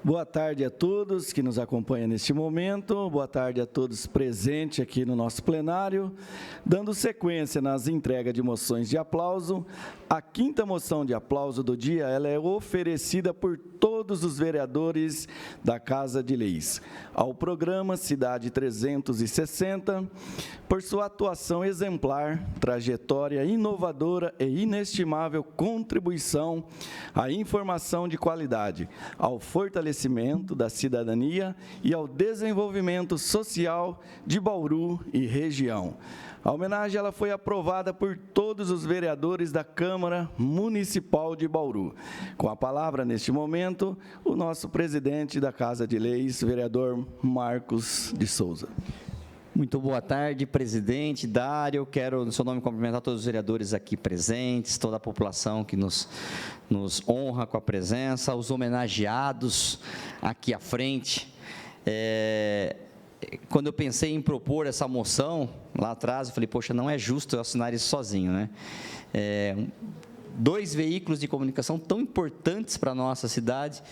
Boa tarde a todos que nos acompanham neste momento, boa tarde a todos presentes aqui no nosso plenário. Dando sequência nas entregas de moções de aplauso, a quinta moção de aplauso do dia, ela é oferecida por todos os vereadores da Casa de Leis ao programa Cidade 360, por sua atuação exemplar, trajetória inovadora e inestimável contribuição à informação de qualidade, ao fortalecimento da cidadania e ao desenvolvimento social de Bauru e região. A homenagem ela foi aprovada por todos os vereadores da Câmara Municipal de Bauru. Com a palavra, neste momento, o nosso presidente da Casa de Leis, vereador Marcos de Souza. Muito boa tarde, presidente, Dário. Eu quero, no seu nome, cumprimentar todos os vereadores aqui presentes, toda a população que nos honra com a presença, os homenageados aqui à frente. Quando eu pensei em propor essa moção, lá atrás, eu falei, poxa, não é justo eu assinar isso sozinho, né? Dois veículos de comunicação tão importantes para a nossa cidade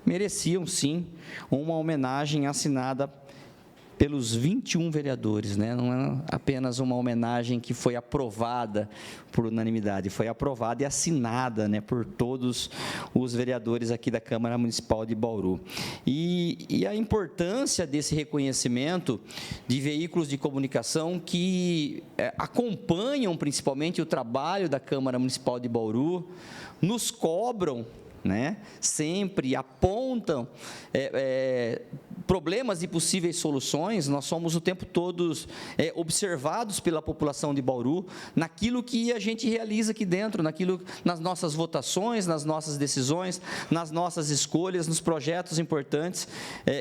mereciam, sim, uma homenagem assinada pelos 21 vereadores, né? Não é apenas uma homenagem que foi aprovada por unanimidade, foi aprovada e assinada, né, por todos os vereadores aqui da Câmara Municipal de Bauru. E a importância desse reconhecimento de veículos de comunicação que acompanham principalmente o trabalho da Câmara Municipal de Bauru, nos cobram, né, sempre apontam problemas e possíveis soluções. Nós somos o tempo todo observados pela população de Bauru, naquilo que a gente realiza aqui dentro, nas nossas votações, nas nossas decisões, nas nossas escolhas, nos projetos importantes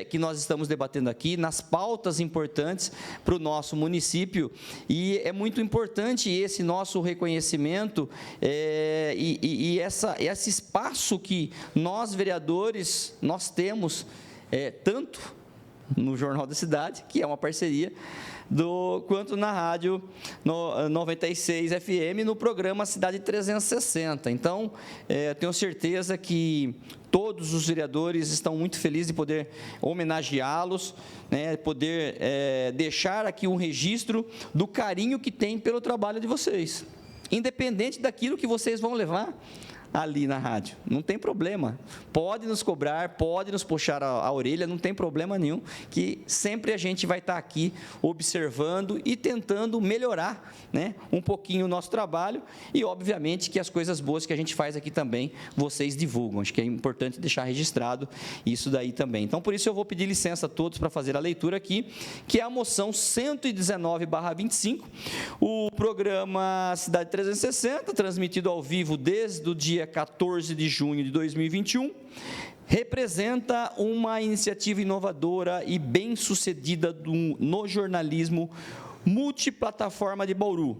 que nós estamos debatendo aqui, nas pautas importantes para o nosso município. E é muito importante esse nosso reconhecimento e esse espaço que nós, vereadores, nós temos, tanto no Jornal da Cidade, que é uma parceria, quanto na rádio 96 FM, no programa Cidade 360. Então, tenho certeza que todos os vereadores estão muito felizes de poder homenageá-los, né, poder deixar aqui um registro do carinho que tem pelo trabalho de vocês, independente daquilo que vocês vão levar ali na rádio, não tem problema, pode nos cobrar, pode nos puxar a orelha, não tem problema nenhum, que sempre a gente vai estar aqui observando e tentando melhorar, né, um pouquinho o nosso trabalho e, obviamente, que as coisas boas que a gente faz aqui também, vocês divulgam. Acho que é importante deixar registrado isso daí também. Então, por isso, eu vou pedir licença a todos para fazer a leitura aqui, que é a moção 119/25, o programa Cidade 360, transmitido ao vivo desde o dia 14 de junho de 2021, representa uma iniciativa inovadora e bem-sucedida no jornalismo multiplataforma de Bauru,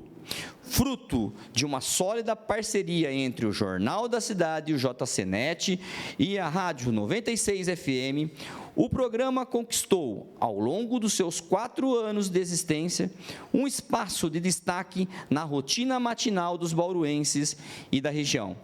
fruto de uma sólida parceria entre o Jornal da Cidade, o JCNet e a Rádio 96 FM. O programa conquistou, ao longo dos seus 4 anos de existência, um espaço de destaque na rotina matinal dos bauruenses e da região,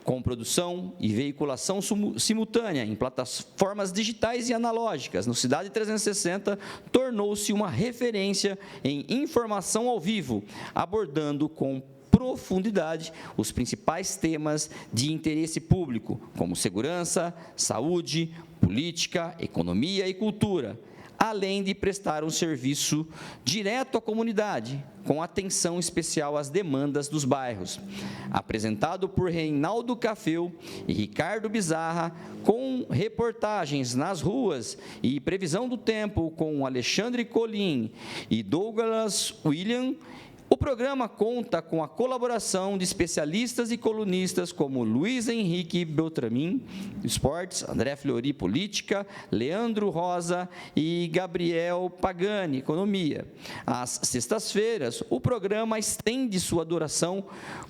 com produção e veiculação simultânea em plataformas digitais e analógicas. No Cidade 360, tornou-se uma referência em informação ao vivo, abordando com profundidade os principais temas de interesse público, como segurança, saúde, política, economia e cultura, além de prestar um serviço direto à comunidade, com atenção especial às demandas dos bairros. Apresentado por Reinaldo Cafeu e Ricardo Bizarra, com reportagens nas ruas e previsão do tempo com Alexandre Colim e Douglas William, o programa conta com a colaboração de especialistas e colunistas como Luiz Henrique Beltramin, Esportes, André Fleury, Política, Leandro Rosa e Gabriel Pagani, Economia. Às sextas-feiras, o programa estende sua duração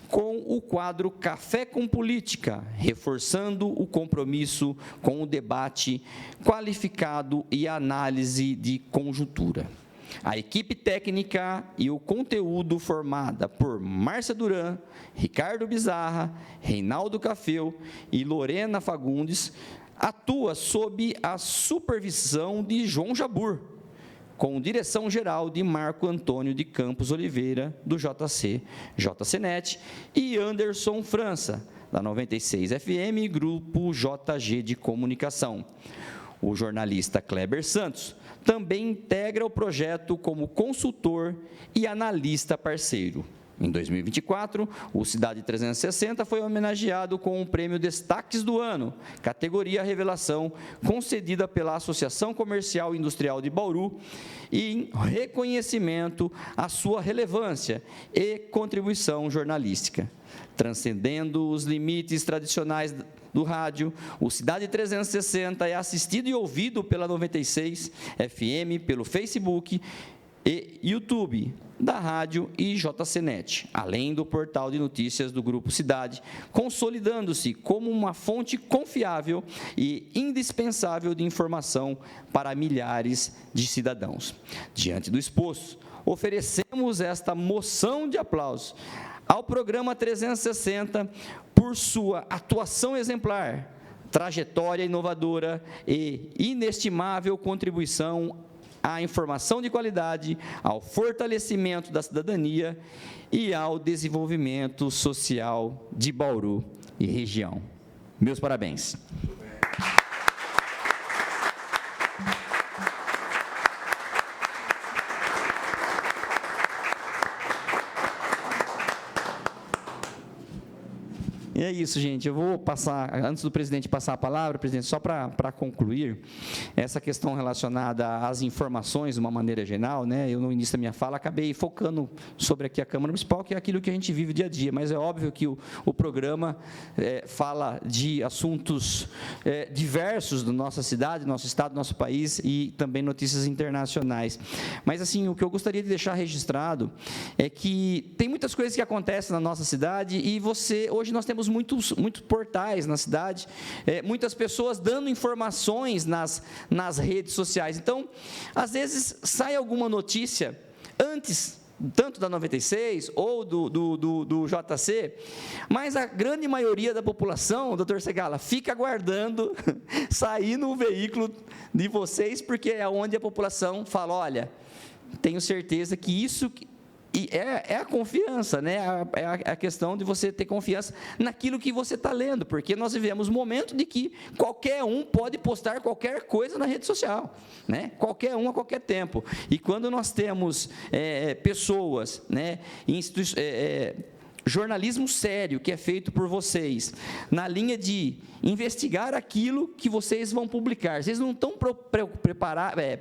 com o quadro Café com Política, reforçando o compromisso com o debate qualificado e a análise de conjuntura. A equipe técnica e o conteúdo formada por Márcia Duran, Ricardo Bizarra, Reinaldo Cafeu e Lorena Fagundes atua sob a supervisão de João Jabur, com direção-geral de Marco Antônio de Campos Oliveira, do JCNet, e Anderson França, da 96 FM, Grupo JG de Comunicação. O jornalista Kleber Santos também integra o projeto como consultor e analista parceiro. Em 2024, o Cidade 360 foi homenageado com o prêmio Destaques do Ano, categoria Revelação, concedida pela Associação Comercial e Industrial de Bauru, em reconhecimento à sua relevância e contribuição jornalística. Transcendendo os limites tradicionais do rádio, o Cidade 360 é assistido e ouvido pela 96 FM, pelo Facebook e YouTube da rádio e JCNet, além do portal de notícias do Grupo Cidade, consolidando-se como uma fonte confiável e indispensável de informação para milhares de cidadãos. Diante do exposto, oferecemos esta moção de aplauso ao programa 360 por sua atuação exemplar, trajetória inovadora e inestimável contribuição à informação de qualidade, ao fortalecimento da cidadania e ao desenvolvimento social de Bauru e região. Meus parabéns. E é isso, gente. Eu vou passar, antes do presidente passar a palavra, presidente, só para concluir, essa questão relacionada às informações, de uma maneira geral, né? Eu, no início da minha fala, acabei focando sobre aqui a Câmara Municipal, que é aquilo que a gente vive dia a dia, mas é óbvio que o programa fala de assuntos diversos da nossa cidade, do nosso estado, do nosso país, e também notícias internacionais. Mas, assim, o que eu gostaria de deixar registrado é que tem muitas coisas que acontecem na nossa cidade, e hoje nós temos muitos portais na cidade, muitas pessoas dando informações nas redes sociais. Então, às vezes, sai alguma notícia antes, tanto da 96 ou do JC, mas a grande maioria da população, doutor Segala, fica aguardando sair no veículo de vocês, porque é onde a população fala, olha, tenho certeza que isso... E é a confiança, né? É a questão de você ter confiança naquilo que você está lendo, porque nós vivemos um momento de que qualquer um pode postar qualquer coisa na rede social, né? Qualquer um a qualquer tempo. E quando nós temos pessoas, né, jornalismo sério que é feito por vocês, na linha de investigar aquilo que vocês vão publicar. Vocês não estão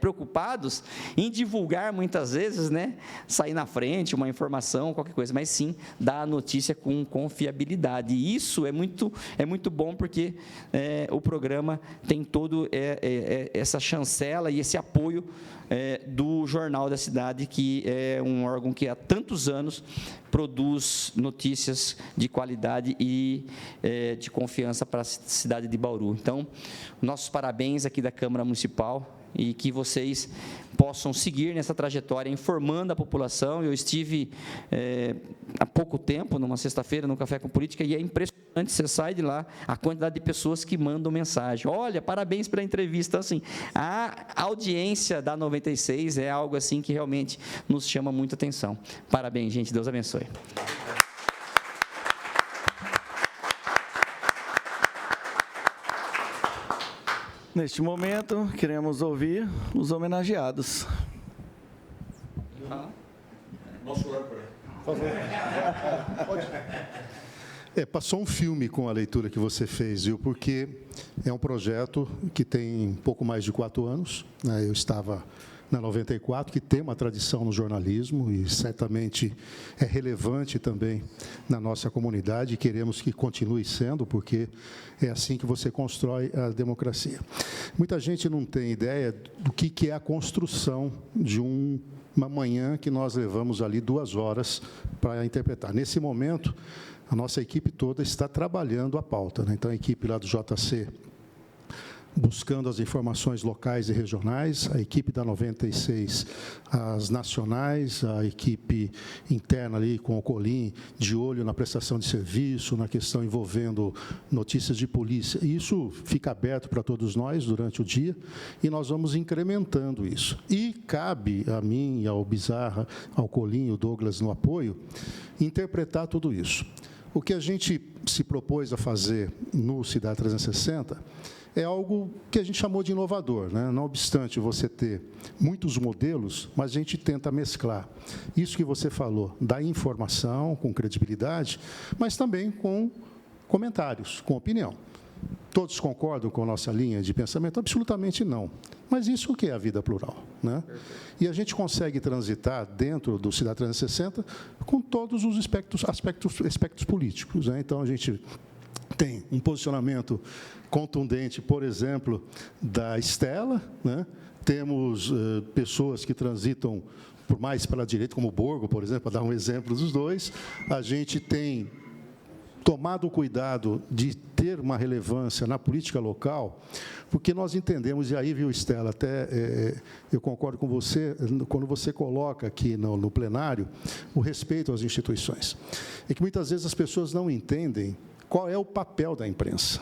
preocupados em divulgar, muitas vezes, né, sair na frente, uma informação, qualquer coisa, mas sim dar a notícia com confiabilidade. E isso é muito bom, porque o programa tem todo essa chancela e esse apoio do Jornal da Cidade, que é um órgão que há tantos anos produz notícias de qualidade e de confiança para a cidade de Bauru. Então, nossos parabéns aqui da Câmara Municipal, e que vocês possam seguir nessa trajetória, informando a população. Eu estive há pouco tempo, numa sexta-feira, no Café com Política, e é impressionante, você sai de lá, a quantidade de pessoas que mandam mensagem. Olha, parabéns pela entrevista. Então, assim, a audiência da 96 é algo assim que realmente nos chama muita atenção. Parabéns, gente. Deus abençoe. Neste momento, queremos ouvir os homenageados. Nosso âncora. Por favor. Passou um filme com a leitura que você fez, viu? Porque é um projeto que tem pouco mais de 4 anos, né? Eu estava na 94, que tem uma tradição no jornalismo e certamente é relevante também na nossa comunidade, e queremos que continue sendo, porque é assim que você constrói a democracia. Muita gente não tem ideia do que é a construção de uma manhã que nós levamos ali 2 horas para interpretar. Nesse momento, a nossa equipe toda está trabalhando a pauta, né? Então, a equipe lá do JC buscando as informações locais e regionais, a equipe da 96, as nacionais, a equipe interna ali com o Colim, de olho na prestação de serviço, na questão envolvendo notícias de polícia. Isso fica aberto para todos nós durante o dia e nós vamos incrementando isso. E cabe a mim, ao Bizarra, ao Colim, ao Douglas no apoio, interpretar tudo isso. O que a gente se propôs a fazer no Cidade 360 é algo que a gente chamou de inovador, né? Não obstante você ter muitos modelos, mas a gente tenta mesclar isso que você falou, da informação com credibilidade, mas também com comentários, com opinião. Todos concordam com a nossa linha de pensamento? Absolutamente não. Mas isso que é a vida plural, né? E a gente consegue transitar dentro do Cidade 360 com todos os aspectos políticos, né? Então, a gente tem um posicionamento contundente, por exemplo, da Estela, né? Temos pessoas que transitam por mais para a direita, como o Borgo, por exemplo, para dar um exemplo dos dois. A gente tem tomado cuidado de ter uma relevância na política local, porque nós entendemos, e aí, viu, Estela, até eu concordo com você, quando você coloca aqui no plenário o respeito às instituições. É que muitas vezes as pessoas não entendem qual é o papel da imprensa.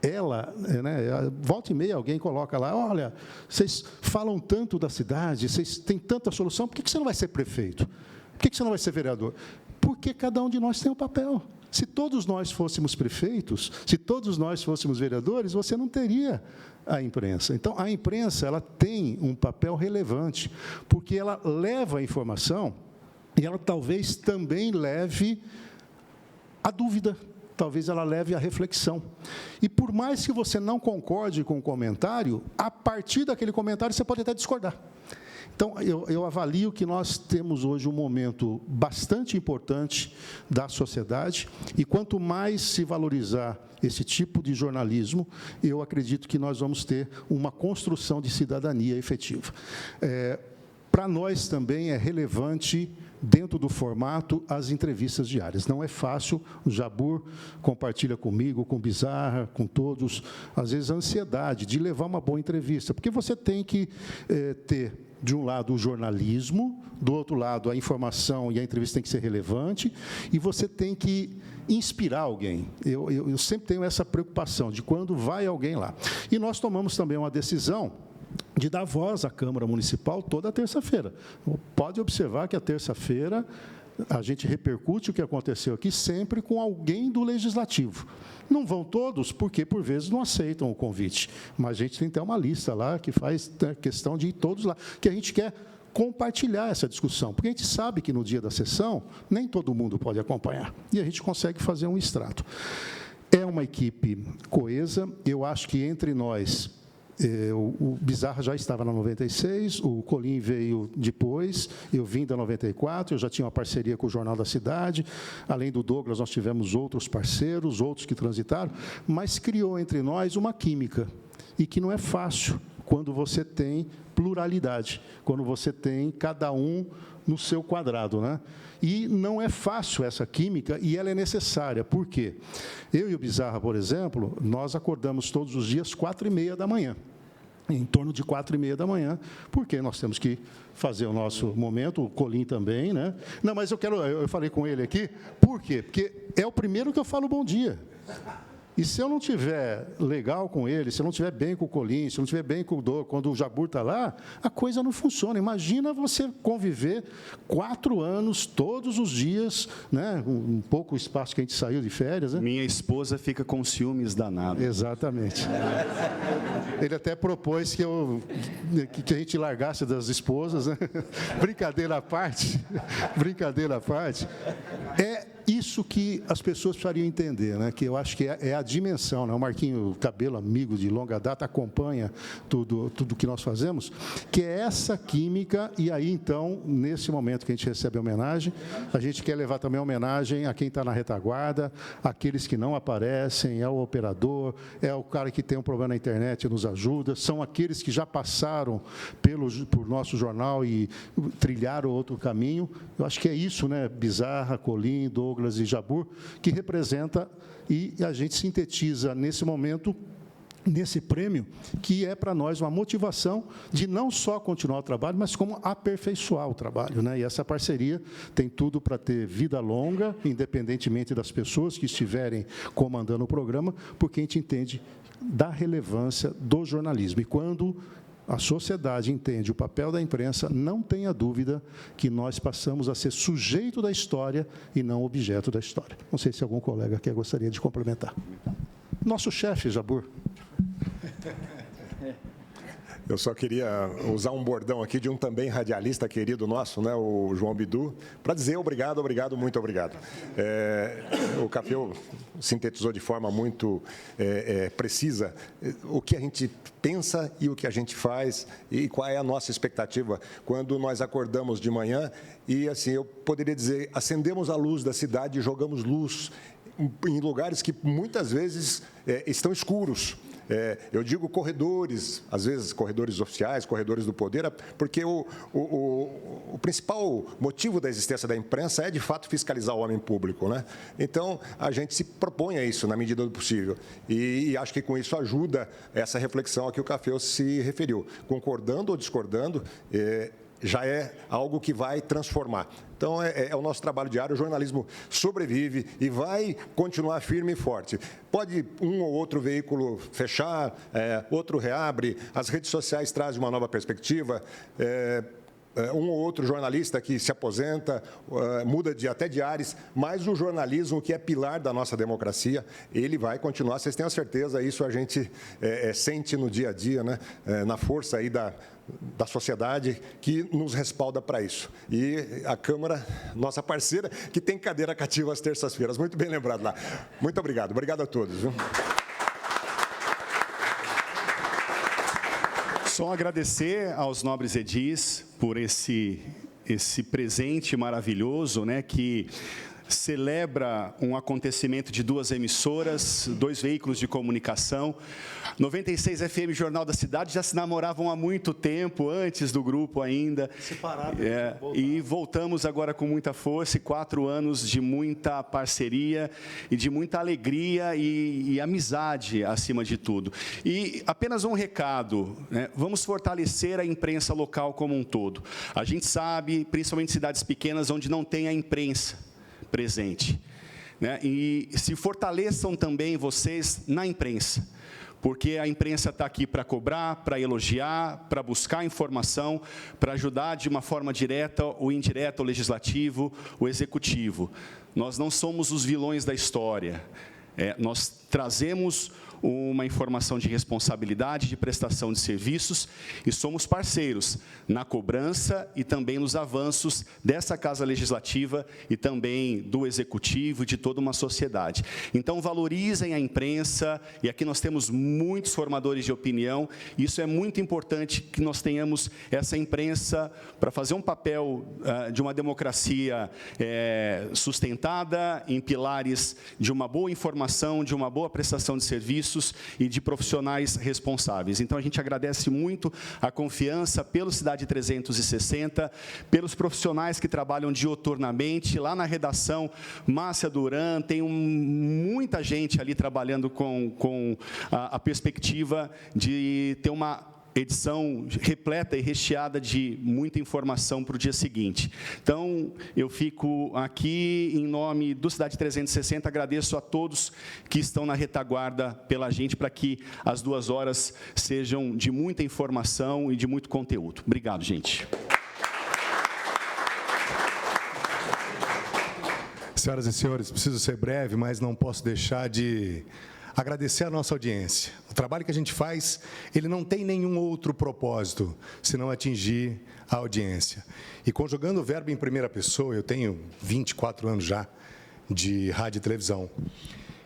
Ela, né, volta e meia, alguém coloca lá, olha, vocês falam tanto da cidade, vocês têm tanta solução, por que você não vai ser prefeito? Por que você não vai ser vereador? Porque cada um de nós tem um papel. Se todos nós fôssemos prefeitos, se todos nós fôssemos vereadores, você não teria a imprensa. Então, a imprensa ela tem um papel relevante, porque ela leva a informação e ela talvez também leve a dúvida, talvez ela leve a reflexão. E por mais que você não concorde com o comentário, a partir daquele comentário você pode até discordar. Então, eu avalio que nós temos hoje um momento bastante importante da sociedade, e quanto mais se valorizar esse tipo de jornalismo, eu acredito que nós vamos ter uma construção de cidadania efetiva. Para nós também é relevante, dentro do formato, as entrevistas diárias. Não é fácil, o Jabur compartilha comigo, com o Bizarra, com todos, às vezes, a ansiedade de levar uma boa entrevista, porque você tem que ter, de um lado, o jornalismo, do outro lado, a informação e a entrevista tem que ser relevante, e você tem que inspirar alguém. Eu sempre tenho essa preocupação de quando vai alguém lá. E nós tomamos também uma decisão de dar voz à Câmara Municipal toda terça-feira. Pode observar que a terça-feira a gente repercute o que aconteceu aqui sempre com alguém do Legislativo. Não vão todos, porque, por vezes, não aceitam o convite. Mas a gente tem até uma lista lá que faz questão de ir todos lá, que a gente quer compartilhar essa discussão, porque a gente sabe que, no dia da sessão, nem todo mundo pode acompanhar. E a gente consegue fazer um extrato. É uma equipe coesa. Eu acho que, entre nós, o Bizarra já estava na 96, o Colim veio depois, eu vim da 94, eu já tinha uma parceria com o Jornal da Cidade, além do Douglas, nós tivemos outros parceiros, outros que transitaram, mas criou entre nós uma química, e que não é fácil quando você tem pluralidade, quando você tem cada um no seu quadrado, né? E não é fácil essa química, e ela é necessária. Por quê? Eu e o Bizarra, por exemplo, nós acordamos todos os dias 4h30 da manhã, em torno de 4h30 da manhã, porque nós temos que fazer o nosso momento, o Colim também, né? Não, mas eu falei com ele aqui, por quê? Porque é o primeiro que eu falo bom dia. E se eu não estiver legal com ele, se eu não estiver bem com o Colim, se eu não estiver bem com o Dô, quando o Jabur está lá, a coisa não funciona. Imagina você conviver 4 anos, todos os dias, né? Um pouco o espaço que a gente saiu de férias. Né? Minha esposa fica com ciúmes danado. Exatamente. Ele até propôs que a gente largasse das esposas. Né? Brincadeira à parte. Brincadeira à parte. É isso que as pessoas precisariam entender, né? Que eu acho que é a dimensão. Né? O Marquinho Cabelo, amigo de longa data, acompanha tudo que nós fazemos, que é essa química, e aí, então, nesse momento que a gente recebe a homenagem, a gente quer levar também a homenagem a quem está na retaguarda, aqueles que não aparecem, é o operador, é o cara que tem um problema na internet e nos ajuda, são aqueles que já passaram por nosso jornal e trilharam outro caminho. Eu acho que é isso, né? Bizarra, Colim, Douglas e Jabur, que representa, e a gente sintetiza, nesse momento, nesse prêmio, que é para nós uma motivação de não só continuar o trabalho, mas como aperfeiçoar o trabalho, né? E essa parceria tem tudo para ter vida longa, independentemente das pessoas que estiverem comandando o programa, porque a gente entende da relevância do jornalismo. E quando a sociedade entende o papel da imprensa, não tenha dúvida que nós passamos a ser sujeito da história e não objeto da história. Não sei se algum colega aqui gostaria de complementar. Nosso chefe, Jabur. Eu só queria usar um bordão aqui de um também radialista querido nosso, né, o João Bidu, para dizer obrigado, obrigado, muito obrigado. O Café sintetizou de forma muito precisa o que a gente pensa e o que a gente faz e qual é a nossa expectativa quando nós acordamos de manhã e, assim, eu poderia dizer, acendemos a luz da cidade e jogamos luz em lugares que muitas vezes estão escuros. Eu digo corredores, às vezes corredores oficiais, corredores do poder, porque o principal motivo da existência da imprensa é, de fato, fiscalizar o homem público, né? Então, a gente se propõe a isso na medida do possível. E acho que com isso ajuda essa reflexão a que o Café se referiu. Concordando ou discordando, já é algo que vai transformar. Então, é o nosso trabalho diário, o jornalismo sobrevive e vai continuar firme e forte. Pode um ou outro veículo fechar, outro reabre, as redes sociais trazem uma nova perspectiva, um ou outro jornalista que se aposenta, muda até de ares, mas o jornalismo, que é pilar da nossa democracia, ele vai continuar, vocês tenham certeza, isso a gente sente no dia a dia, né? Na força aí da sociedade que nos respalda para isso. E a Câmara, nossa parceira, que tem cadeira cativa às terças-feiras. Muito bem lembrado lá. Muito obrigado. Obrigado a todos. Viu? Só agradecer aos nobres edis por esse presente maravilhoso, né, que celebra um acontecimento de 2 emissoras, 2 veículos de comunicação. 96 FM, Jornal da Cidade, já se namoravam há muito tempo, antes do grupo ainda. Separados. E voltamos agora com muita força, e 4 anos de muita parceria e de muita alegria e amizade, acima de tudo. E apenas um recado, né? Vamos fortalecer a imprensa local como um todo. A gente sabe, principalmente em cidades pequenas, onde não tem a imprensa presente, né? E se fortaleçam também vocês na imprensa, porque a imprensa está aqui para cobrar, para elogiar, para buscar informação, para ajudar de uma forma direta ou indireta o legislativo, o executivo. Nós não somos os vilões da história, nós trazemos uma informação de responsabilidade, de prestação de serviços, e somos parceiros na cobrança e também nos avanços dessa Casa Legislativa e também do Executivo e de toda uma sociedade. Então, valorizem a imprensa, e aqui nós temos muitos formadores de opinião, e isso é muito importante que nós tenhamos essa imprensa para fazer um papel de uma democracia sustentada, em pilares de uma boa informação, de uma boa prestação de serviços, e de profissionais responsáveis. Então, a gente agradece muito a confiança pelo Cidade 360, pelos profissionais que trabalham dioturnamente. Lá na redação, Márcia Duran, tem muita gente ali trabalhando com a perspectiva de ter uma edição repleta e recheada de muita informação para o dia seguinte. Então, eu fico aqui em nome do Cidade 360, agradeço a todos que estão na retaguarda pela gente, para que as 2 horas sejam de muita informação e de muito conteúdo. Obrigado, gente. Senhoras e senhores, preciso ser breve, mas não posso deixar de agradecer a nossa audiência. O trabalho que a gente faz, ele não tem nenhum outro propósito, senão atingir a audiência. E conjugando o verbo em primeira pessoa, eu tenho 24 anos já de rádio e televisão.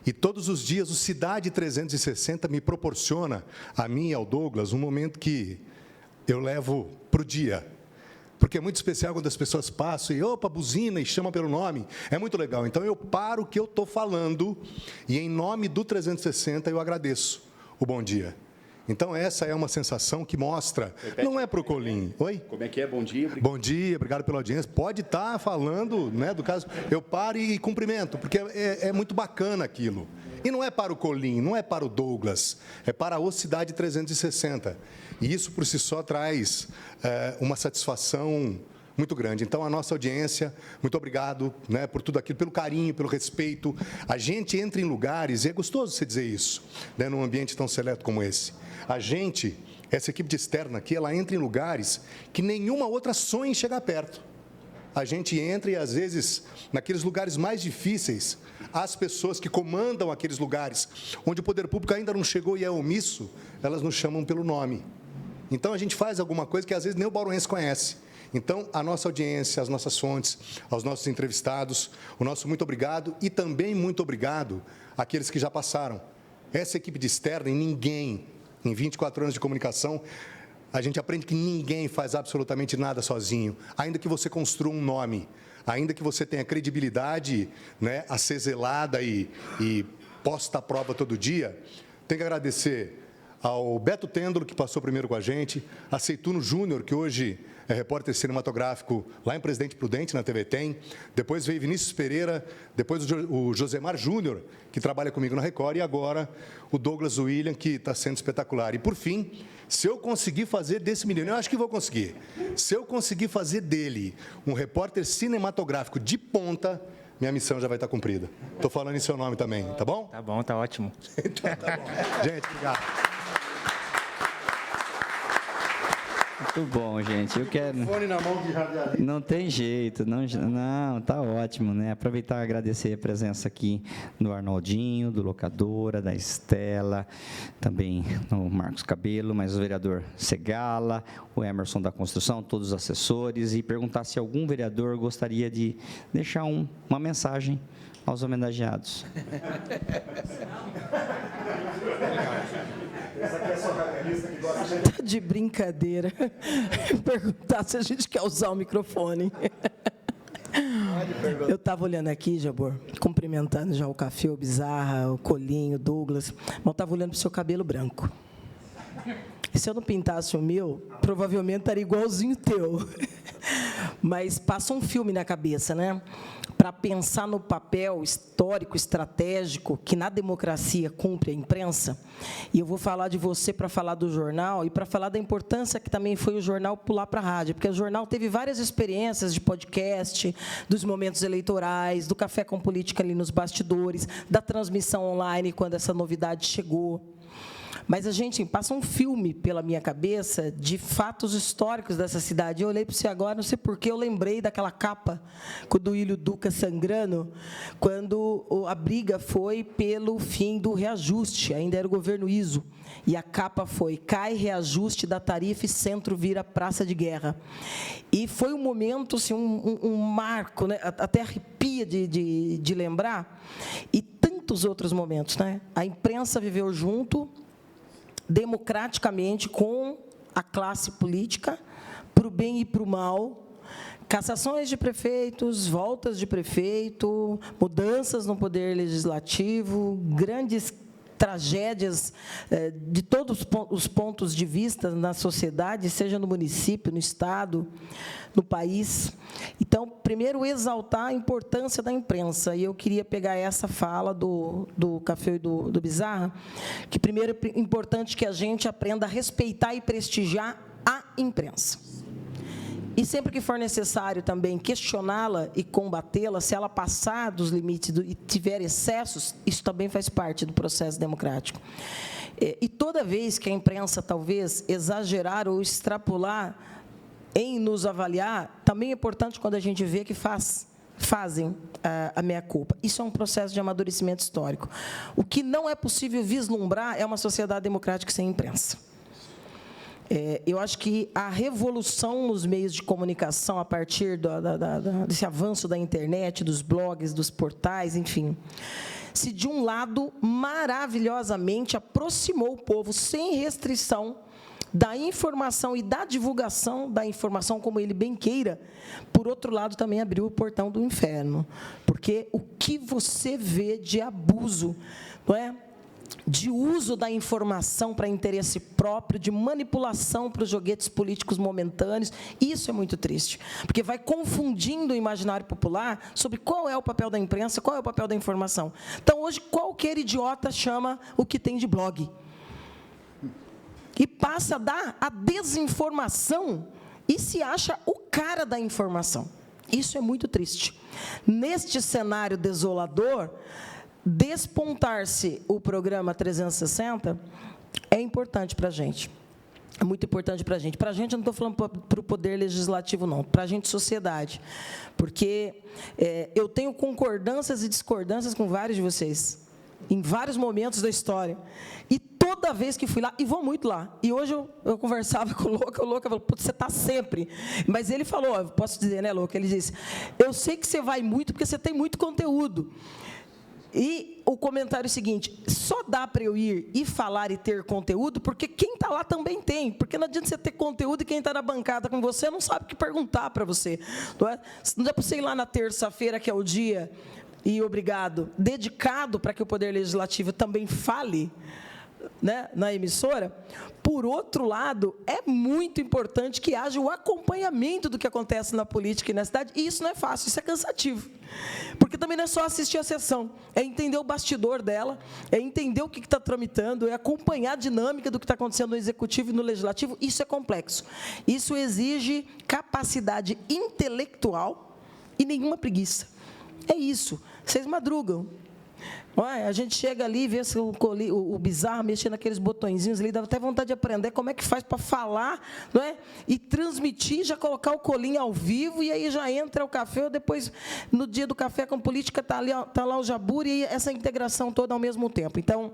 E todos os dias o Cidade 360 me proporciona, a mim e ao Douglas, um momento que eu levo para o dia. Porque é muito especial quando as pessoas passam e, opa, buzina, e chama pelo nome. É muito legal. Então, eu paro o que eu estou falando e, em nome do 360, eu agradeço o bom dia. Então, essa é uma sensação que mostra, não é para o Colim. Oi? Como é que é? Bom dia. Bom dia, obrigado pela audiência. Pode estar falando, né, do caso, eu paro e cumprimento, porque é muito bacana aquilo. E não é para o Colim, não é para o Douglas, é para a O Cidade 360. E isso, por si só, traz uma satisfação muito grande. Então, a nossa audiência, muito obrigado, né, por tudo aquilo, pelo carinho, pelo respeito. A gente entra em lugares, e é gostoso você dizer isso, né, num ambiente tão seleto como esse. A gente, essa equipe de externa aqui, ela entra em lugares que nenhuma outra sonha em chegar perto. A gente entra e, às vezes, naqueles lugares mais difíceis, as pessoas que comandam aqueles lugares, onde o poder público ainda não chegou e é omisso, elas nos chamam pelo nome. Então, a gente faz alguma coisa que, às vezes, nem o bauruense conhece. Então, a nossa audiência, as nossas fontes, aos nossos entrevistados, o nosso muito obrigado e também muito obrigado àqueles que já passaram. Essa equipe de externa, e ninguém, em 24 anos de comunicação, a gente aprende que ninguém faz absolutamente nada sozinho, ainda que você construa um nome, ainda que você tenha credibilidade, né, a ser zelada e posta à prova todo dia. Tem que agradecer ao Beto Têndolo, que passou primeiro com a gente, a Seituno Júnior, que hoje é repórter cinematográfico lá em Presidente Prudente, na TV Tem. Depois veio Vinícius Pereira, depois o Josemar Júnior, que trabalha comigo na Record, e agora o Douglas William, que está sendo espetacular. E, por fim, se eu conseguir fazer desse menino, eu acho que vou conseguir, se eu conseguir fazer dele um repórter cinematográfico de ponta, minha missão já vai estar cumprida. Estou falando em seu nome também, tá bom? Tá bom, tá ótimo. Então, tá bom. Gente, obrigado. Muito bom, gente. Eu quero. Fone na mão de radialista. Não tem jeito, não, tá ótimo, né? Aproveitar e agradecer a presença aqui do Arnoldinho, do Locadora, da Estela, também o Marcos Cabelo, mas o vereador Segala, o Emerson da Construção, todos os assessores, e perguntar se algum vereador gostaria de deixar uma mensagem aos homenageados. Tá de brincadeira. Perguntar se a gente quer usar o microfone. Eu estava olhando aqui, Jabor, cumprimentando já o Café, o Bizarra, o Colinho, o Douglas, mas eu estava olhando para o seu cabelo branco. E se eu não pintasse o meu, provavelmente estaria igualzinho o teu. Mas passa um filme na cabeça, né? Para pensar no papel histórico, estratégico, que na democracia cumpre a imprensa. E eu vou falar de você para falar do jornal e para falar da importância que também foi o jornal pular para a rádio, porque o jornal teve várias experiências de podcast, dos momentos eleitorais, do café com política ali nos bastidores, da transmissão online quando essa novidade chegou. Mas a gente passa um filme pela minha cabeça de fatos históricos dessa cidade. Eu olhei para você agora, não sei porquê, eu lembrei daquela capa com o Duílio Duca sangrando, quando a briga foi pelo fim do reajuste, ainda era o governo ISO. E a capa foi: cai reajuste da tarifa e centro vira praça de guerra. E foi um momento, assim, um marco, né? Até arrepia de lembrar. E tantos outros momentos, né? A imprensa viveu junto, democraticamente, com a classe política, para o bem e para o mal, cassações de prefeitos, voltas de prefeito, mudanças no poder legislativo, grandes tragédias de todos os pontos de vista na sociedade, seja no município, no estado, no país. Então, primeiro, exaltar a importância da imprensa. E eu queria pegar essa fala do Café e do Bizarra, que, primeiro, é importante que a gente aprenda a respeitar e prestigiar a imprensa. E, sempre que for necessário também questioná-la e combatê-la, se ela passar dos limites e tiver excessos, isso também faz parte do processo democrático. E toda vez que a imprensa, talvez, exagerar ou extrapolar em nos avaliar, também é importante quando a gente vê que fazem a meia-culpa. Isso é um processo de amadurecimento histórico. O que não é possível vislumbrar é uma sociedade democrática sem imprensa. Eu acho que a revolução nos meios de comunicação, a partir desse avanço da internet, dos blogs, dos portais, enfim, se de um lado maravilhosamente aproximou o povo sem restrição da informação e da divulgação da informação como ele bem queira, por outro lado também abriu o portão do inferno, porque o que você vê de abuso, não é? de uso da informação para interesse próprio, de manipulação para os joguetes políticos momentâneos. Isso é muito triste, porque vai confundindo o imaginário popular sobre qual é o papel da imprensa, qual é o papel da informação. Então, hoje, qualquer idiota chama o que tem de blog. E passa a dar a desinformação e se acha o cara da informação. Isso é muito triste. Neste cenário desolador, despontar-se o programa 360 é importante para a gente. É muito importante para a gente. Para a gente, eu não estou falando para o Poder Legislativo, não. Para a gente, sociedade. Porque eu tenho concordâncias e discordâncias com vários de vocês, em vários momentos da história. E toda vez que fui lá, e vou muito lá. E hoje eu conversava com o Louca falou, putz, você está sempre. Mas ele falou, posso dizer, né, Louca? Ele disse, eu sei que você vai muito porque você tem muito conteúdo. E o comentário é o seguinte, só dá para eu ir e falar e ter conteúdo, porque quem está lá também tem. Porque não adianta você ter conteúdo e quem está na bancada com você não sabe o que perguntar para você. Não dá para você ir lá na terça-feira, que é o dia, e obrigado, dedicado para que o Poder Legislativo também fale, né, na emissora. Por outro lado, é muito importante que haja o acompanhamento do que acontece na política e na cidade, e isso não é fácil, isso é cansativo, porque também não é só assistir a sessão, é entender o bastidor dela, é entender o que está tramitando, é acompanhar a dinâmica do que está acontecendo no Executivo e no Legislativo. Isso é complexo, isso exige capacidade intelectual e nenhuma preguiça. É isso, vocês madrugam. A gente chega ali e vê o Bizarro mexendo naqueles botõezinhos ali, dá até vontade de aprender como é que faz para falar, não é? E transmitir, já colocar o colinho ao vivo, e aí já entra o café, ou depois, no dia do café com política, está lá o Jabur, e essa integração toda ao mesmo tempo. Então,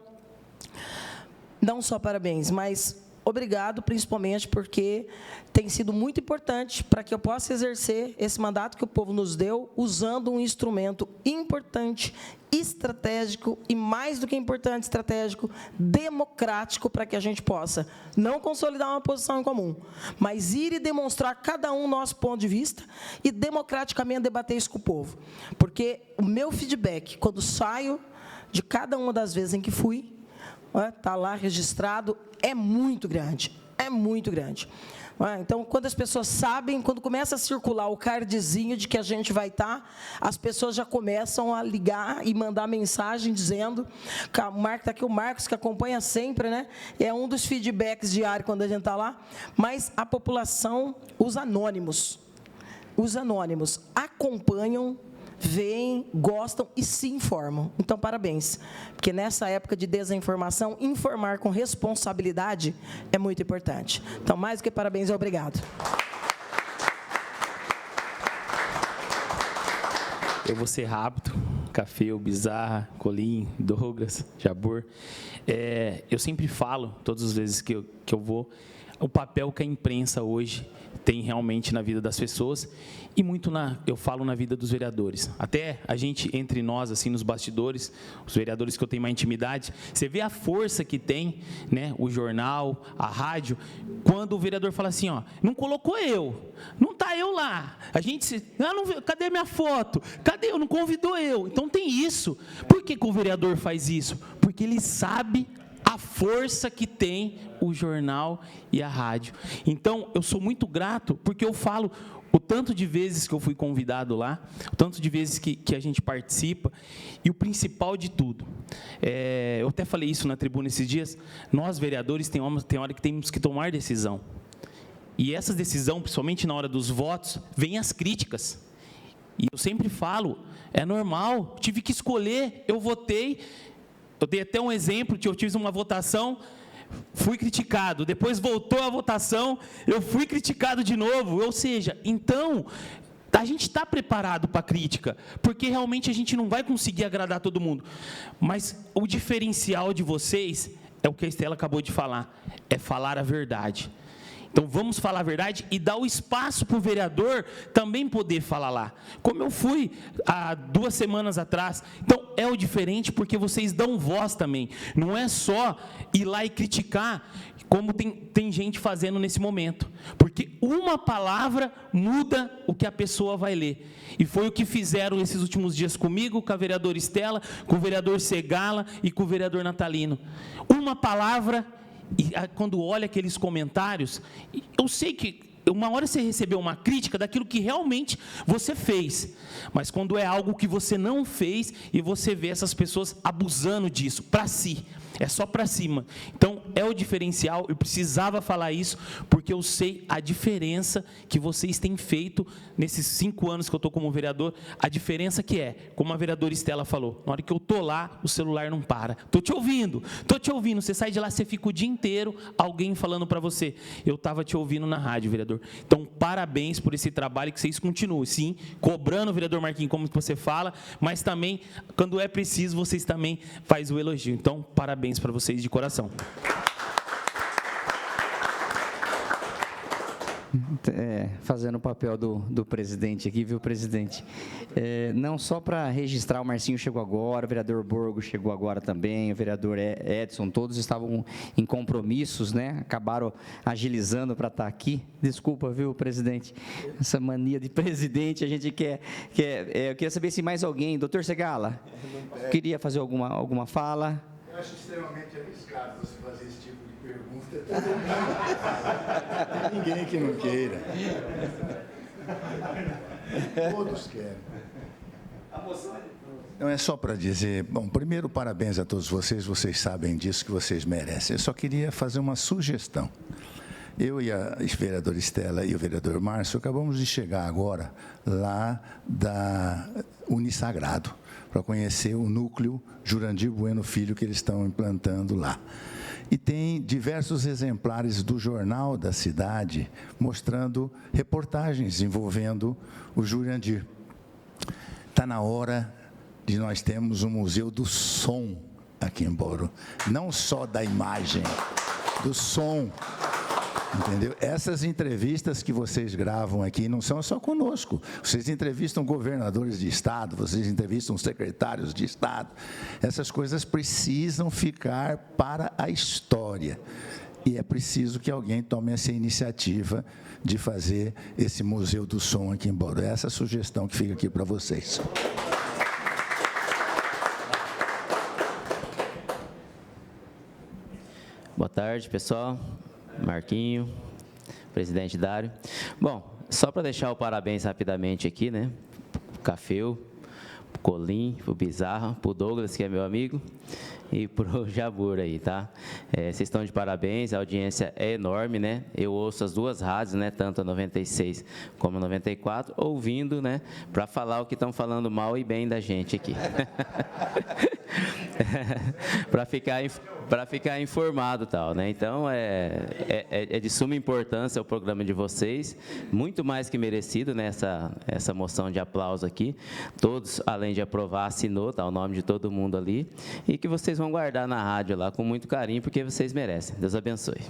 não só parabéns, mas obrigado, principalmente porque tem sido muito importante para que eu possa exercer esse mandato que o povo nos deu, usando um instrumento importante, estratégico e, mais do que importante, estratégico, democrático, para que a gente possa não consolidar uma posição em comum, mas ir e demonstrar cada um o nosso ponto de vista e democraticamente debater isso com o povo. Porque o meu feedback, quando saio de cada uma das vezes em que fui, está lá registrado, é muito grande, é muito grande. Então, quando as pessoas sabem, quando começa a circular o cardzinho de que a gente vai estar, as pessoas já começam a ligar e mandar mensagem dizendo, está aqui o Marcos, que acompanha sempre, né? É um dos feedbacks diários quando a gente está lá, mas a população, os anônimos acompanham, veem, gostam e se informam. Então, parabéns, porque nessa época de desinformação, informar com responsabilidade é muito importante. Então, mais do que parabéns, obrigado. Eu vou ser rápido. Café, Bizarra, Colim, Douglas, Jabur. Eu sempre falo, todas as vezes que eu vou, o papel que a imprensa hoje tem realmente na vida das pessoas e muito eu falo na vida dos vereadores. Até a gente, entre nós, assim, nos bastidores, os vereadores que eu tenho mais intimidade, você vê a força que tem, né, o jornal, a rádio, quando o vereador fala assim, não colocou eu, não está eu lá, a gente, cadê minha foto? Cadê eu? Não convidou eu. Então tem isso. Por que o vereador faz isso? Porque ele sabe a força que tem o jornal e a rádio. Então, eu sou muito grato, porque eu falo o tanto de vezes que eu fui convidado lá, o tanto de vezes que a gente participa, e o principal de tudo, eu até falei isso na tribuna esses dias, nós, vereadores, tem hora que temos que tomar decisão. E essa decisão, principalmente na hora dos votos, vem as críticas. E eu sempre falo, é normal, tive que escolher, eu votei. Eu dei até um exemplo, que eu tive uma votação, fui criticado, depois voltou a votação, eu fui criticado de novo, ou seja, então, a gente está preparado para a crítica, porque realmente a gente não vai conseguir agradar todo mundo, mas o diferencial de vocês, é o que a Estela acabou de falar, é falar a verdade. Então, vamos falar a verdade e dar o espaço para o vereador também poder falar lá. Como eu fui há 2 semanas atrás. Então, é o diferente porque vocês dão voz também. Não é só ir lá e criticar, como tem gente fazendo nesse momento. Porque uma palavra muda o que a pessoa vai ler. E foi o que fizeram esses últimos dias comigo, com a vereadora Estela, com o vereador Segala e com o vereador Natalino. Uma palavra, e quando olha aqueles comentários, eu sei que uma hora você recebeu uma crítica daquilo que realmente você fez, mas quando é algo que você não fez e você vê essas pessoas abusando disso, para si, é só para cima. Então, é o diferencial, eu precisava falar isso, porque eu sei a diferença que vocês têm feito nesses 5 anos que eu estou como vereador, a diferença que é, como a vereadora Estela falou, na hora que eu estou lá, o celular não para. Estou te ouvindo, você sai de lá, você fica o dia inteiro, alguém falando para você, eu estava te ouvindo na rádio, vereador. Então, parabéns por esse trabalho, que vocês continuem, sim, cobrando o vereador Marquinhos, como você fala, mas também, quando é preciso, vocês também fazem o elogio. Então, parabéns para vocês de coração. Fazendo o papel do presidente aqui, viu, presidente? Não só para registrar, o Marcinho chegou agora, o vereador Borgo chegou agora também, o vereador Edson, todos estavam em compromissos, né? Acabaram agilizando para estar aqui. Desculpa, viu, presidente? Essa mania de presidente, a gente quer eu queria saber se mais alguém, doutor Segala, queria fazer alguma fala? Eu acho extremamente arriscado você fazer esse tipo de pergunta. Ninguém que não queira. Todos querem. Não é só para dizer, bom, primeiro, parabéns a todos vocês sabem disso, que vocês merecem. Eu só queria fazer uma sugestão. Eu e a vereadora Estela e o vereador Márcio acabamos de chegar agora lá da Unisagrado, para conhecer o núcleo Jurandir Bueno Filho que eles estão implantando lá. E tem diversos exemplares do jornal da cidade mostrando reportagens envolvendo o Jurandir. Está na hora de nós termos um museu do som aqui em Bauru. Não só da imagem, do som. Entendeu? Essas entrevistas que vocês gravam aqui não são só conosco. Vocês entrevistam governadores de estado, vocês entrevistam secretários de estado. Essas coisas precisam ficar para a história. E é preciso que alguém tome essa iniciativa de fazer esse Museu do Som aqui em Bauru. É essa a sugestão que fica aqui para vocês. Boa tarde, pessoal. Marquinho, presidente Dário. Bom, só para deixar o parabéns rapidamente aqui, né? Pro Cafeu, pro Colim, pro Bizarra, pro Douglas, que é meu amigo, e pro Jabur aí, tá? Vocês estão de parabéns, a audiência é enorme, né? Eu ouço as 2 rádios, né? Tanto a 96 como a 94, ouvindo, né? Para falar o que estão falando mal e bem da gente aqui. Para ficar informado, tal, né? Então, é de suma importância o programa de vocês, muito mais que merecido, né? Essa moção de aplauso aqui. Todos, além de aprovar, assinou, tá, o nome de todo mundo ali, e que vocês vão guardar na rádio lá com muito carinho, porque vocês merecem. Deus abençoe.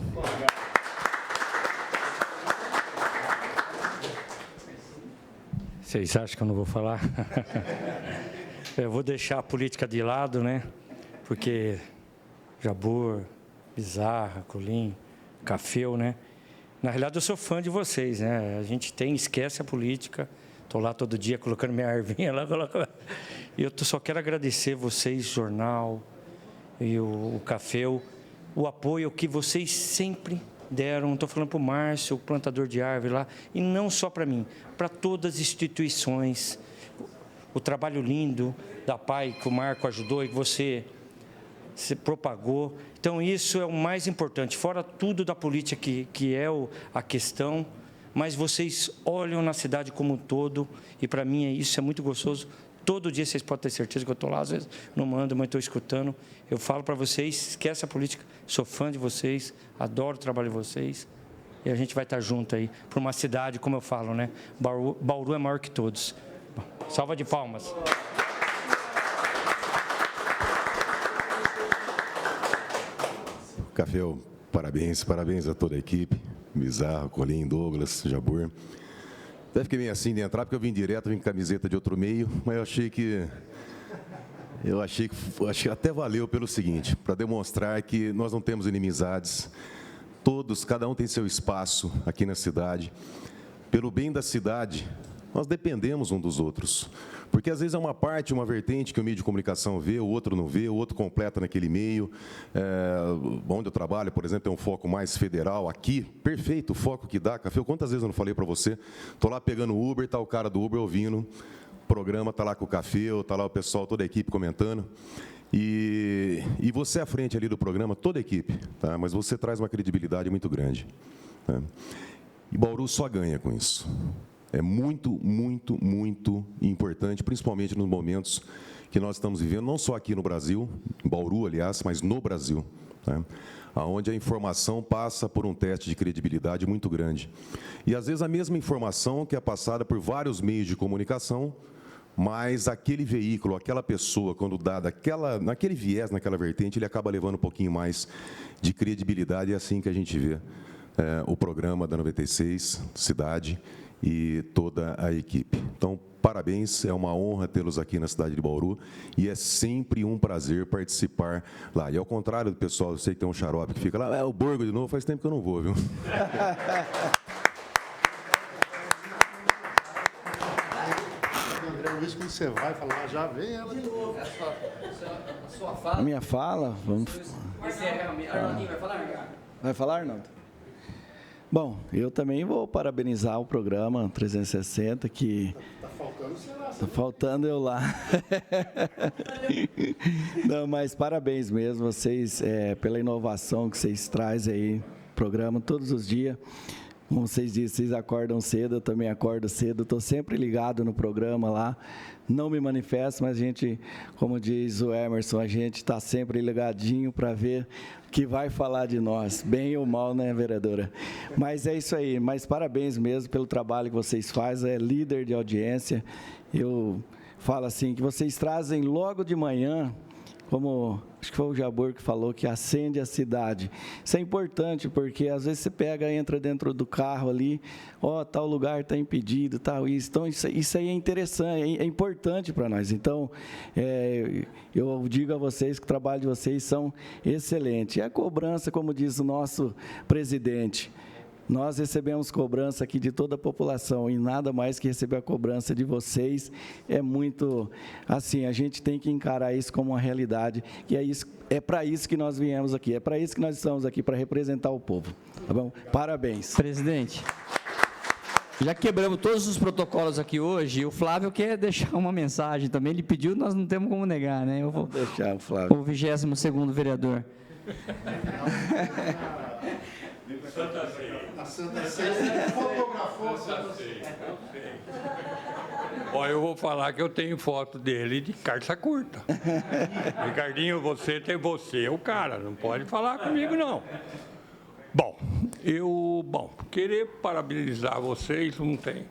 Vocês acham que eu não vou falar? Eu vou deixar a política de lado, né? Porque Jabur, Bizarra, Colim, Cafeu, né? Na realidade, eu sou fã de vocês, né? A gente esquece a política. Estou lá todo dia colocando minha ervinha lá. E eu só quero agradecer vocês, jornal, e o Cafeu, o apoio que vocês sempre deram. Estou falando para o Márcio, o plantador de árvore lá, e não só para mim, para todas as instituições. O trabalho lindo da PAI, que o Marco ajudou e que você se propagou. Então, isso é o mais importante, fora tudo da política que é a questão, mas vocês olham na cidade como um todo, e para mim isso é muito gostoso. Todo dia vocês podem ter certeza que eu estou lá, às vezes não mando, mas estou escutando. Eu falo para vocês, esquece a política, sou fã de vocês, adoro o trabalho de vocês, e a gente vai estar junto aí, para uma cidade, como eu falo, né? Bauru é maior que todos. Salva de palmas. Cafeu, parabéns a toda a equipe. Bizarro, Colim, Douglas, Jabor. Até fiquei meio assim de entrar, porque eu vim direto, vim com camiseta de outro meio, mas eu achei que até valeu pelo seguinte, para demonstrar que nós não temos inimizades, todos, cada um tem seu espaço aqui na cidade. Pelo bem da cidade, nós dependemos um dos outros. Porque às vezes é uma parte, uma vertente que o meio de comunicação vê, o outro não vê, o outro completa naquele meio. Onde eu trabalho, por exemplo, tem um foco mais federal. Aqui, perfeito, o foco que dá. Café, quantas vezes eu não falei para você? Estou lá pegando o Uber, está o cara do Uber ouvindo, o programa está lá com o Café, está lá o pessoal, toda a equipe comentando. E você à frente ali do programa, toda a equipe, tá? Mas você traz uma credibilidade muito grande. Tá? E Bauru só ganha com isso. É muito, muito, muito importante, principalmente nos momentos que nós estamos vivendo, não só aqui no Brasil, em Bauru, aliás, mas no Brasil, né? Onde a informação passa por um teste de credibilidade muito grande. E, às vezes, a mesma informação que é passada por vários meios de comunicação, mas aquele veículo, aquela pessoa, quando dada naquele viés, naquela vertente, ele acaba levando um pouquinho mais de credibilidade, e é assim que a gente vê o programa da 96, Cidade, e toda a equipe. Então, parabéns, é uma honra tê-los aqui na cidade de Bauru e é sempre um prazer participar lá. E ao contrário do pessoal, eu sei que tem um xarope que fica lá, o Borgo de novo, faz tempo que eu não vou, viu? André Luiz, quando você vai falar, já vem ela de novo. A sua fala. A minha fala, vamos... Arnaldinho vai falar, Ricardo? Vai falar, Arnaldo? Bom, eu também vou parabenizar o programa 360, que... Está faltando você lá. Está faltando eu lá. Não, mas parabéns mesmo, vocês, pela inovação que vocês trazem aí, programa todos os dias. Como vocês dizem, vocês acordam cedo, eu também acordo cedo, estou sempre ligado no programa lá. Não me manifesto, mas a gente, como diz o Emerson, a gente está sempre ligadinho para ver o que vai falar de nós, bem ou mal, né, vereadora? Mas é isso aí, mas parabéns mesmo pelo trabalho que vocês fazem, é líder de audiência. Eu falo assim, que vocês trazem logo de manhã, como acho que foi o Jabor que falou, que acende a cidade. Isso é importante, porque às vezes você entra dentro do carro ali, tal lugar está impedido, tal isso. Então, isso aí é interessante, é importante para nós. Então, eu digo a vocês que o trabalho de vocês são excelente. E a cobrança, como diz o nosso presidente, nós recebemos cobrança aqui de toda a população e nada mais que receber a cobrança de vocês é muito, assim, a gente tem que encarar isso como uma realidade, que é para isso que nós viemos aqui, é para isso que nós estamos aqui, para representar o povo, tá bom? Parabéns. Presidente, já quebramos todos os protocolos aqui hoje, e o Flávio quer deixar uma mensagem também, ele pediu, nós não temos como negar, né? Eu vou deixar o Flávio. O 22º vereador. A Santa Ceia fotografou a Santa Ceia. Ó, eu vou falar que eu tenho foto dele de calça curta. Ricardinho, você é o cara, não pode falar comigo, não. Bom, querer parabenizar vocês não tem.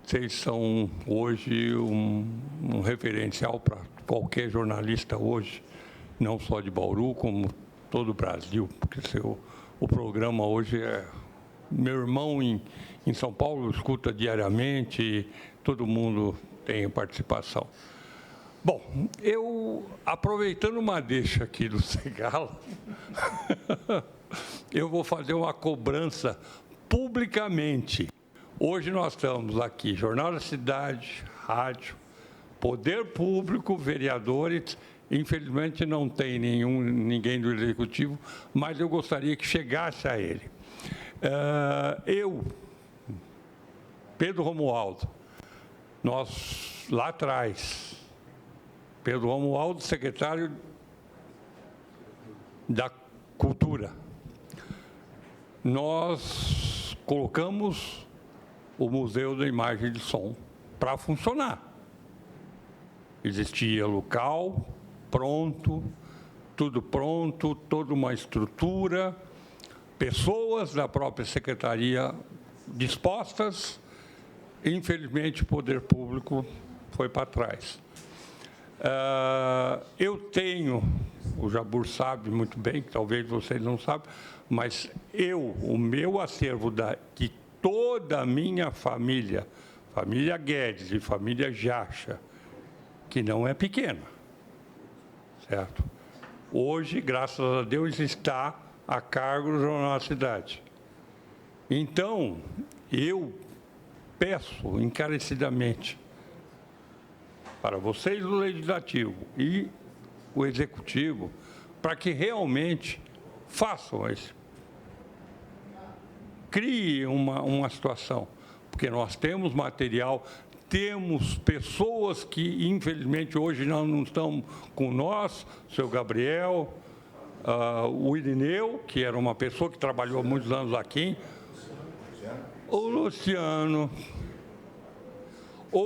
Vocês são hoje um referencial para qualquer jornalista hoje, não só de Bauru, como todo o Brasil, porque o programa hoje é... Meu irmão em São Paulo escuta diariamente, todo mundo tem participação. Bom, eu, aproveitando uma deixa aqui do Segala, eu vou fazer uma cobrança publicamente. Hoje nós estamos aqui, Jornal da Cidade, rádio, Poder Público, vereadores. Infelizmente não tem ninguém do Executivo, mas eu gostaria que chegasse a ele. Pedro Romualdo, nós lá atrás, Pedro Romualdo, secretário da Cultura, nós colocamos o Museu da Imagem e do Som para funcionar. Existia local pronto, tudo pronto, toda uma estrutura, pessoas da própria secretaria dispostas. Infelizmente, o poder público foi para trás. Eu tenho, o Jabur sabe muito bem, que talvez vocês não sabem, mas o meu acervo de toda a minha família, família Guedes e família Jacha, que não é pequena, certo? Hoje, graças a Deus, está a cargo do Jornal da Cidade. Então, eu peço encarecidamente para vocês, o Legislativo e o Executivo, para que realmente façam isso. Crie uma situação, porque nós temos material, temos pessoas que, infelizmente, hoje não estão com nós, o seu Gabriel, o Irineu, que era uma pessoa que trabalhou há muitos anos aqui, o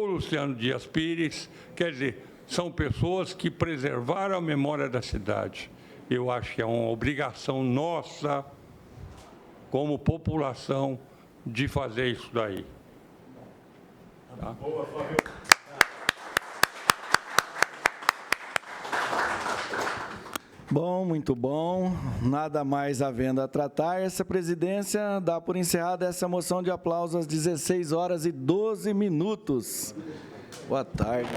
Luciano Dias Pires, quer dizer, são pessoas que preservaram a memória da cidade. Eu acho que é uma obrigação nossa, como população, de fazer isso daí. Tá? Boa, Fábio. Bom, muito bom. Nada mais havendo a tratar, essa presidência dá por encerrada essa moção de aplauso às 16 horas e 12 minutos. Boa tarde.